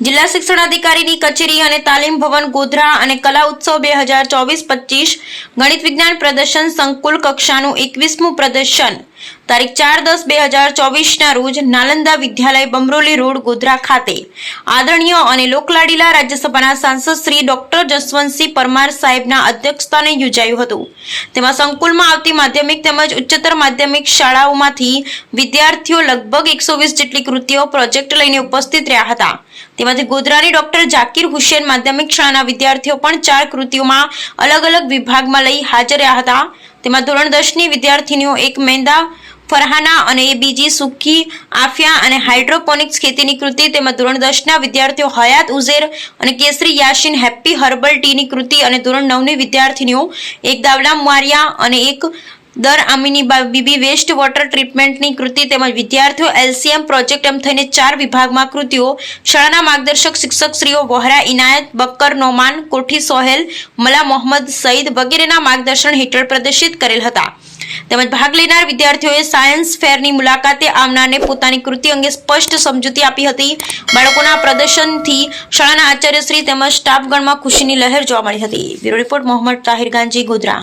જિલ્લા શિક્ષણાધિકારીની કચેરી અને તાલીમ ભવન ગોધરા અને કલા ઉત્સવ 2024-25 ગણિત વિજ્ઞાન પ્રદર્શન સંકુલ કક્ષાનું 21મું પ્રદર્શન તારીખ 4-10-2024 રોજ નાલંદા વિદ્યાલય બમરોલી રોડ ગોધરા ખાતે આદરણીય અને લોકલાડીલા રાજ્યસભાના સાંસદ શ્રી ડોક્ટર જસવંતસિંહ પરમાર સાહેબના અધ્યક્ષસ્થાને યોજાયું હતું। તેમાં સંકુલમાં આવતી માધ્યમિક તેમજ ઉચ્ચતર માધ્યમિક શાળાઓમાંથી વિદ્યાર્થીઓ લગભગ 120 જેટલી કૃતિઓ પ્રોજેક્ટ લઈને ઉપસ્થિત રહ્યા હતા। તેમાંથી ગોધરાની ડોક્ટર જાકીર હુસેન માધ્યમિક શાળાના વિદ્યાર્થીઓ પણ 4 કૃતિઓમાં અલગ અલગ વિભાગમાં લઈ હાજર રહ્યા હતા। તેમાં ધોરણ 10ની વિદ્યાર્થીનીઓ એક મેંદા ફરહાના અને બીજી સુખી આફિયા અને હાઇડ્રોપોનિક્સ ખેતીની કૃતિ તેમજ ધોરણ 10ના વિદ્યાર્થીઓ હયાત ઉઝેર અને કેસરી યાસીન હેપી હર્બલ ટીની કૃતિ અને ધોરણ 9ની વિદ્યાર્થીનીઓ એક દાવલા મારિયા અને એક દર આમીની બીબી વેસ્ટ વોટર ટ્રીટમેન્ટની કૃતિ તેમજ વિદ્યાર્થીઓ એલસીએમ પ્રોજેક્ટ એમ થઈને 4 વિભાગમાં કૃતિઓ શાળાના માર્ગદર્શક શિક્ષક શ્રીઓ વોહરા ઇનાયત બક્કર નોમાન કોઠી સોહેલ મલા મોહમ્મદ સઈદ વગેરેના માર્ગદર્શન હેઠળ પ્રદર્શિત કરેલ હતા। તેમજ ભાગ લેનાર વિદ્યાર્થીઓએ સાયન્સ ફેરની મુલાકાતે આવનારને પોતાની કૃતિ અંગે સ્પષ્ટ સમજૂતી આપી હતી। બાળકોના પ્રદર્શનથી શાળાના આચાર્યશ્રી તેમજ સ્ટાફગણમાં ખુશીની લહેર જોવા મળી હતી। Bureau report Mohammad Tahir Ganji, Godhra.